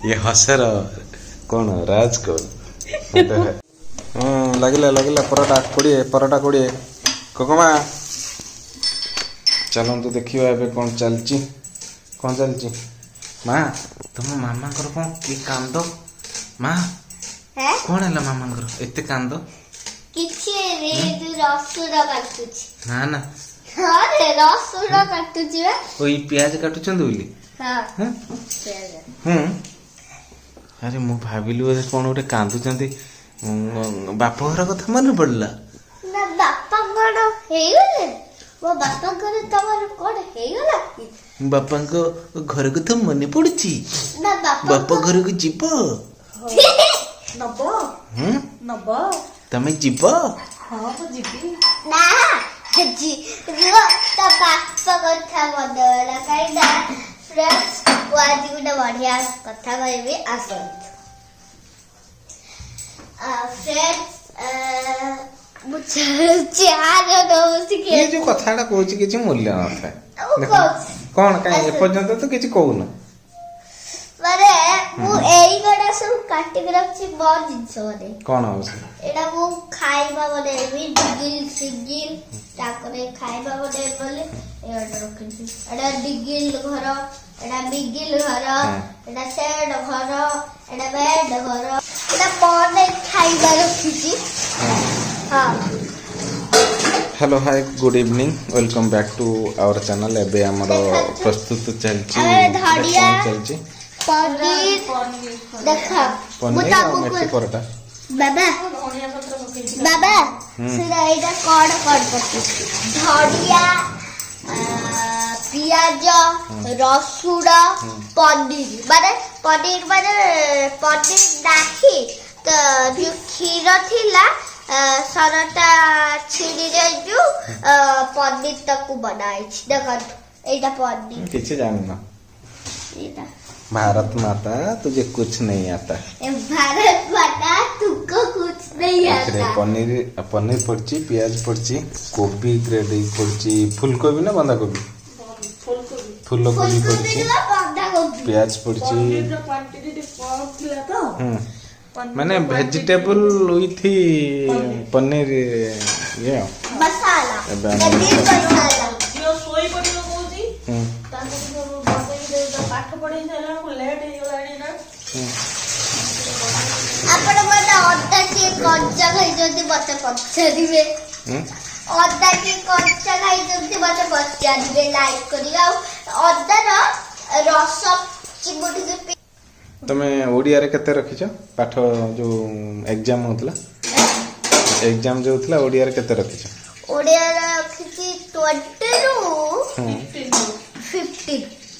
ये हसर कौन राज कौन लगिला लगिला परोटा कोड़े कोकमा चलतु देखिए एवं कौन चलची माँ तुम मामा कौन कि कांद माँ कौन है मामा एत कांद ना ना प्याज काटुचंद बोली अरे मु भाविली बोधे कौन गोटे कांदुचंदी बाप घर कथा मन पड़ला बापा घर कथा मन पड़ी बाप घर को जीव तमें जीव बढ़िया कथा कहबी आसत ये जो कथाटा कहूँ किसी मूल्य न था कौन कहीं एपर्यंत तो किसी कहून माने मु एई गडा सब काटी के रखछि बहुत जिंस माने कौन हो एटा मु खाइबा माने भी डिगिल सिगिल ताकरे खाइबा माने बोले एटा रखछि एटा डिगिल घर एटा बिगिल घर एटा सेड घर एटा बेड घर एटा पने खाइबा रखछि हां hello hi good evening welcome back to our channel एबे हमर प्रस्तुत चलछि चलछि पनीर देखा पनीर और मेथी परोटा बाबा बाबा सेरा एटा कौन पड़ती धनिया पियाज रसुण पनीर माने पनीर नाखी तो जो क्षीर थिला सरटा छिड़ी जो पनीर तक बनाई देखो एटा पनीर किछि जानना एटा भारत माता तुझे कुछ नहीं आता भारत माता तुमको कुछ नहीं आता पनीर पड़ची प्याज पड़ची कोबी ग्रेड पड़ची फूलकोबी ना बंधा कोबी फूलकोबी पड़ची प्याज पड़ची माने वेजिटेबल विथ पनीर ये मसाला मसाला सोई पड़ी कहूची पाठ पढ़ी सारा लेट हे गलानी ना आपण मने अद्धा के कच्चा खाई जदी बच्चा कच्चा दिबे अद्धा के कच्चा खाई जदी बच्चा कच्चा दिबे लाइक करी आ अद्धा रस चिमुटी के तमे ओडिया रे केते रखिछ पाठ जो एग्जाम होतला एग्जाम जो होतला ओडिया रे केते रखिछ ओडिया रे रखिछि 20 ରୁ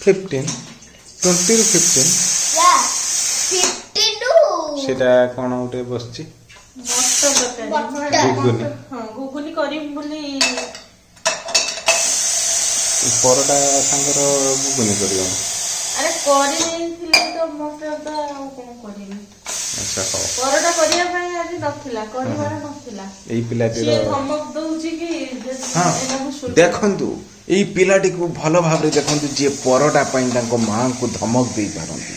15 20 या 15 ରୁ सेटा कोन उठे बसछि गुगुनी हां गुगुनी करी बोली परोटा संगर गुगुनी करियो अरे करी थिले तो मटर तो कोन करी अच्छा हो परोटा करिया भाई आज नथिला करिवार नथिला एई पिलाटी से धमक दउची कि हां देखंतु एई पिलाटी को भलो भाबरे देखंतु जे परोटा पई तांको मां को धमक देई पारंती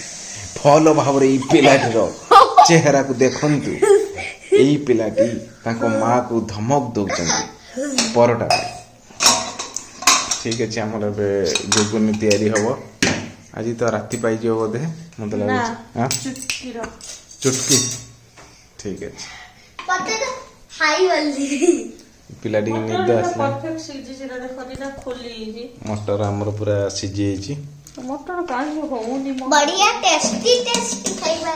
भलो भाबरे एई पिलाटी रो चेहरा को देखंतु एई पिलाटी तांको मां को धमक दउचंती परोटा ठीक अछि हमर गुगुनी तयारी हबो आज तो राति पाई जो बोधे मत लागे हां चुटकी ठीक है पते तो हाई वाली पिलाडी निद आसला परफेक्ट सीजी सेरा देखि ना खोली जी मटर हमर पूरा सिजी छि मटर काहे होउनी बढ़िया टेस्टी खाइबा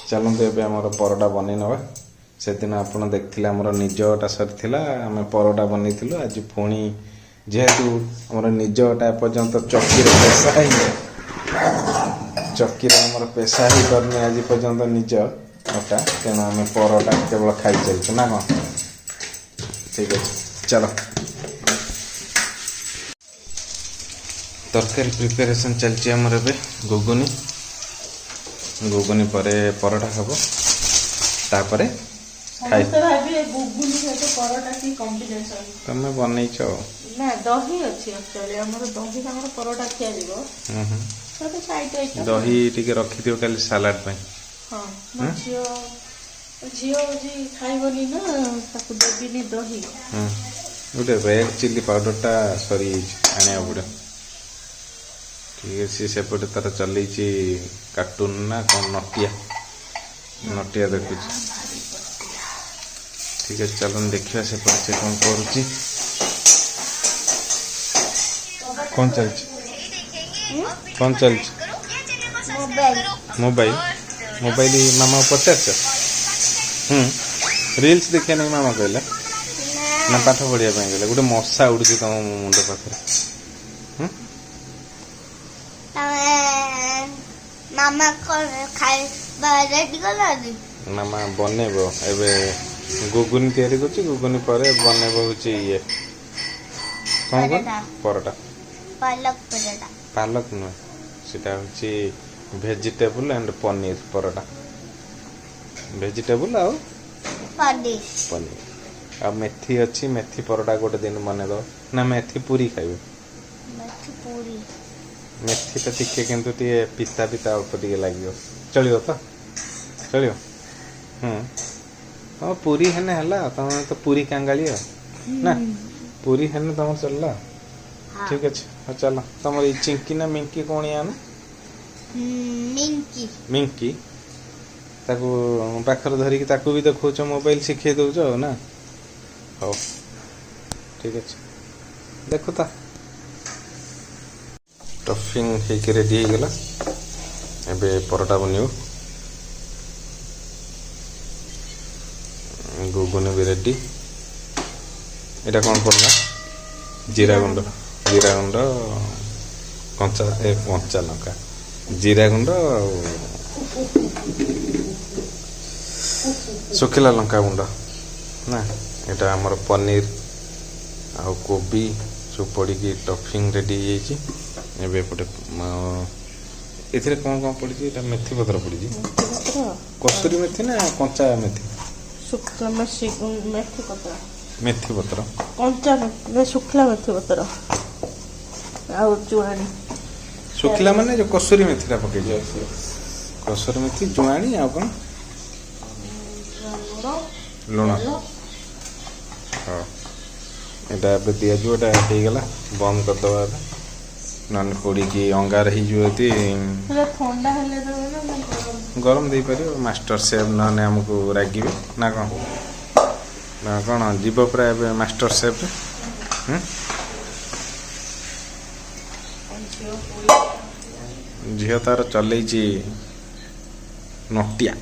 चलो तो एबे हमर परोटा बनै नबा सेदिन आपण देखथिले हमर निजटा सरथिला हमें परोटा बनैथिलु आज फोणी जेहेतु हमर निजटा पर्यंत चक्की रे पेशा है चक्की रे हमर पेशा ही करने आज पर्यंत निज ओटा तेना हमें परोटा केवल खाई चलछु ना कोन ठीक है चलो तरकारी प्रिपरेशन चलछि हमर एबे गुगुनी परे परोटा हबो तापरे खाई तो भाभी गुगुनी सहित परोटा की कॉम्बिनेशन तमे बनैछो ना दही अछि एक्चुअली हमर दही हमर परोटा खिया दिबो ଗୋଟେ ସାଇଡ୍ ଆଇଟମ୍। ଦହି ଟିକେ ରଖିଥିବ କାଲି ସାଲାଡ ପାଇଁ। ହଁ ମୋ ଝିଅ ହଉଛି ଖାଇବନି ନା ତାକୁ ଦେବିନି ଦହି। ଗୋଟେ ରେଡ୍ ଚିଲି ପାଉଡରଟା ସରିଯାଇଛି ଆଣିବାକୁ ପଡ଼ିବ। ଠିକ୍ ଅଛି ସେପଟେ ତାର ଚଲେଇଛି କାର୍ଟୁନ ନା କ'ଣ ନଟିଆ ଦେଖୁଛି। ଠିକ୍ ଅଛି ଚାଲନ୍ତୁ ଦେଖିବା ସେପଟେ ସେ କ'ଣ କରୁଛି। କ'ଣ ଚାଲିଛି ମୋବାଇଲ ମାମା ପଚାରୁଛ? ରିଲ୍ସ ଦେଖିବା ନାଇଁ ମାମା କହିଲା ନା ପାଠ ପଢ଼ିବା ପାଇଁ କହିଲା? ଗୋଟେ ମଶା ଉଡୁଛି ତମ ମୁଣ୍ଡ ପାଖରେ। ମାମା ଖାଇବା ରେଡି କଲାନି? ମାମା ବନେଇବ ଏବେ ଗୁଗୁନି ତିଆରି କରୁଛି। ଗୁଗୁନି ପରେ ବନେଇବ ହଉଛି ଇଏ କ'ଣ ପରଟା। ପାଲକ ନୁହେଁ ସେଟା ହଉଛି vegetable and paneer paratha. Vegetable ଆଉ ପନିର ଆଉ ମେଥି ଅଛି। ମେଥି ପରଟା ଗୋଟେ ଦିନ ବନେଇଦବ ନା ମେଥି ପୁରୀ ଖାଇବେ? ମେଥିଟା ଟିକେ କିନ୍ତୁ ଟିକେ ପିତା ଅଳ୍ପ ଟିକେ ଲାଗିବ। ଚଳିବ ତ? ଚଳିବ। ହଁ ପୁରୀ ହେନେ ହେଲା। ତମେ ତ ପୁରୀ କାଙ୍ଗାଳି ଆଉ ନା ପୁରୀ ହେନେ ତମର ଚଳିଲା। ଠିକ ଅଛି ହଉ ଚାଲ। ତମର ଏଇ ଚିଙ୍କି ନା ମିଙ୍କି କ'ଣ ଆଣ? ମିଙ୍କି ତାକୁ ପାଖରେ ଧରିକି ତାକୁ ବି ଦେଖାଉଛ ମୋବାଇଲ ଶିଖେଇ ଦଉଛ ଆଉ ନା? ହଉ ଠିକ ଅଛି ଦେଖୁ ତା ଟଫିଂ ହେଇକି ରେଡି ହେଇଗଲା। ଏବେ ପରଟା ବନିବ। ଗୁଗୁନି ବି ରେଡି। ଏଇଟା କ'ଣ ପଡ଼ିଲା? ଜିରା ଗୁଣ୍ଡ କଞ୍ଚା ଲଙ୍କା, ଜିରା ଗୁଣ୍ଡ ଆଉ ଶୁଖିଲା ଲଙ୍କା ଗୁଣ୍ଡ ନା। ଏଇଟା ଆମର ପନିର ଆଉ କୋବି ସବୁ ପଡ଼ିକି ଟଫିଂ ରେଡି ହେଇଯାଇଛି। ଏବେ ଏପଟେ ଏଥିରେ କ'ଣ ପଡ଼ିଛି? ଏଇଟା ମେଥି ପତ୍ର ପଡ଼ିଛି। କସୁରୀ ମେଥି ନା କଞ୍ଚା ମେଥି? ମେଥି ପତ୍ର କଞ୍ଚା ଶୁଖିଲା ମେଥି ପତ୍ର ଆଉ ଜୁଆଣି। ଶୁଖିଲା ମାନେ ଯୋଉ କସୁରୀ ମେଥିଟା ପକେଇଛ? କସୁରୀ ମେଥି, ଜୁଆଣି ଆଉ କ'ଣ? ଲୁଣ। ହଁ ଏଇଟା ଏବେ ଦିଆଯିବ। ଏଇଟା ହେଇଗଲା ବନ୍ଦ କରିଦେବା ଏବେ ନହେଲେ ପୋଡ଼ିକି ଅଙ୍ଗାର ହେଇଯିବ। ଯଦି ଥଣ୍ଡା ହେଲେ ଗରମ ଦେଇପାରିବ। ମାଷ୍ଟର ସେଫ୍ ନହେଲେ ଆମକୁ ରାଗିବେ ନା କ'ଣ? ନା କ'ଣ ଯିବ ପୁରା ଏବେ ମାଷ୍ଟର ସେଫ୍। ଝିଅ ତାର ଚଲେଇଛି ନଟିଆ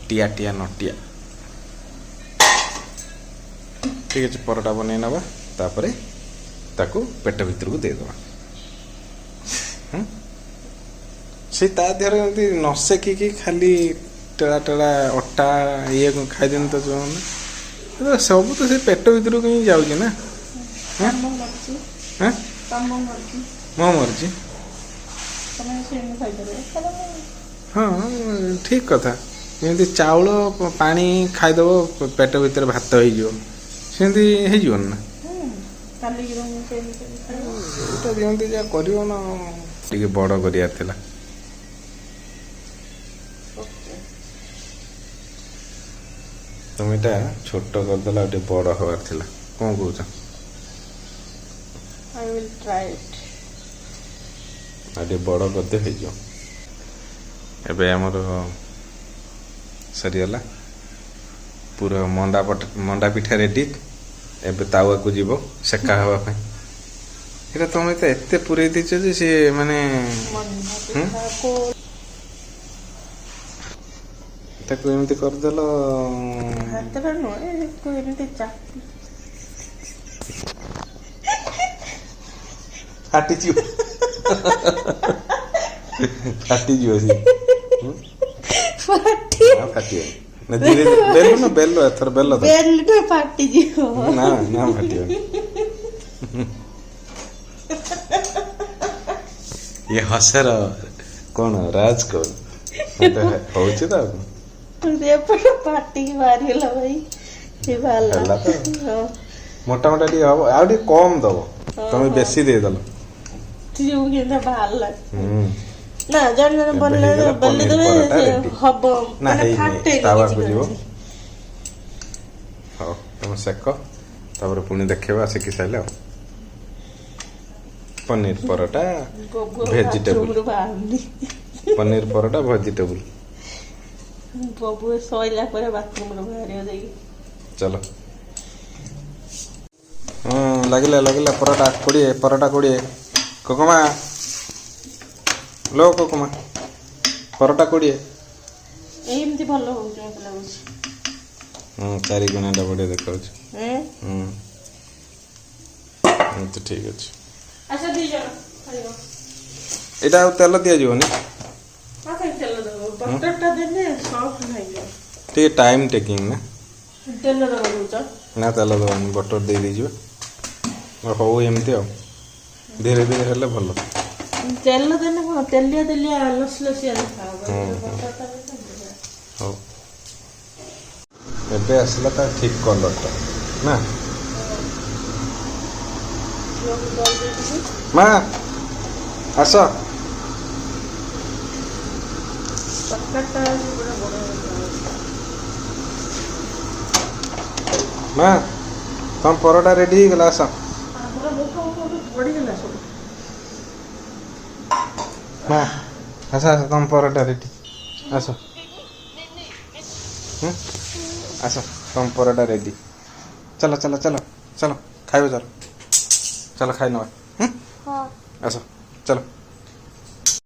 ଟିଆ ନଟିଆ। ଠିକ ଅଛି ପରଟା ବନେଇ ନେବା ତାପରେ ତାକୁ ପେଟ ଭିତରକୁ ଦେଇଦେବା। ସେ ତା ଦେହରେ ଏମିତି ନ ସେକିକି ଖାଲି ଟେଳା ଅଟା ଇଏ ଖାଇଦିଅନ୍ତି ତ ଯେଉଁମାନେ ସବୁ ତ ସେ ପେଟ ଭିତରକୁ ହିଁ ଯାଉଛି ନା। ମୋ ମର୍ଜି। ହଁ ଠିକ କଥା। ଯେମିତି ଚାଉଳ ପାଣି ଖାଇଦେବ ପେଟ ଭିତରେ ଭାତ ହେଇଯିବ ସେମିତି ହେଇଯିବନି ନା। ଏଇଟା ଯେମିତି ଯାହା କରିବ ନା ଟିକେ ବଡ଼ କରିବାର ଥିଲା। ତମେ ଏଇଟା ଛୋଟ କରିଦେଲା ଆଉ ଟିକେ ବଡ଼ ହବାର ଥିଲା। କ'ଣ କହୁଛ? ଆଉ ଟିକେ ବଡ଼ କରିଦେ ହେଇଯିବ। ଏବେ ଆମର ସରିଗଲା ପୁରା ମଣ୍ଡା ପିଠା ରେଡି। ଏବେ ତାୱାକୁ ଯିବ ସେକା ହେବା ପାଇଁ। ଏଇଟା ତମେ ତ ଏତେ ପୁରେଇ ଦେଇଛ ଯେ ସେ ମାନେ ତାକୁ ଏମିତି କରିଦେଲ। ଫାଟିଯିବ ସେ ଫାଟିବ ନା। ଧୀରେ ବେଲ ଏଥର ବେଲ ଫାଟିଯିବ ନା ଫାଟିବ। ଇଏ ହସର କ'ଣ ରାଜ କଣ ହଉଛି ତ ପାଟିକି ମାରିଗଲା ଭାଇ। ହେଲା ତ ମୋଟା ଟିକେ ହବ। ଆଉ ଟିକେ କମ ଦବ। ତମେ ବେଶୀ ଦେଇଦେଲ। ଯୋଉ କେନ୍ତା ବାହାରିଲା ହୁଁ ନା ଜଣେ ଜଣେ ବନଲେ ହେଇଗଲା ବନଲେ ପନିର ଦେବେ ପରଟା ସେ ready। ହବ ନା ମାନେ ହେଇନି ଫାଟେ ତାୱାକୁ ଯିବ। ହଉ ତମେ ସେକ ତାପରେ ପୁଣି ଦେଖେଇବା ଶିଖି ସାରିଲେ ଆଉ ପନିର ପରଟା ଭେଜିଟେବୁଲ ବାଥରୁମରୁ ବାହାରୁନି ପନିର ପରଟା ଭେଜିଟେବୁଲ ବବୁ ଶୋଇଲା ପରେ ବାଥରୁମରୁ ବାହାରିବ ଯାଇକି चलो लगिला लगिला परोटा 20 कोकमा लो कोकमा परोटा 20 ଏମିତି ଭଲ ହଉଛି ମତେ ଲାଗୁଛି 4 गुणाटा बढ़िया देखाଉଛି तो ठीक अच्छे ଆଚ୍ଛା 2 ଜଣ ଖାଇବ ଏଇଟା ଆଉ ତେଲ ଦିଆଯିବନି ହଁ କାଇଁ ତେଲ ଦେବ ବଟରଟା ଦେଲେ ସଫ୍ଟ ହେଇଯିବ ଟିକେ टाइम टेकिंग ना ତେଲ ଦେବ ଦଉଛ ना तेल दबानी बटर दे दीजिए हौ एमती आ धीरे धीरे हेले भल ତେଲ ଦେଲେ କଣ ତେଲିଆ ତେଲିଆ ଲସଲସିଆ ଦେଖାହବ ବଟରଟା ଦେଲେ ହଉ ଏବେ ଆସିଲା ତା ଠିକ କଲରଟା ନା ମା ଆସ ତରକାରୀଟା ପୁରା ବଡ଼ ମା ତମ ପରଟା ରେଡି ହେଇଗଲା ଆସ ଆମର ଲୋକ ବଢ଼ିଗଲା ସବୁ ମା ଆସ ଆସ ତମ ପରଟା ରେଡି ଆସ ଆସ ତମ ପରଟା ରେଡି चलो चलो चलो चलो खाइबो चलो चलो खाइ नवा हाँ आस चलो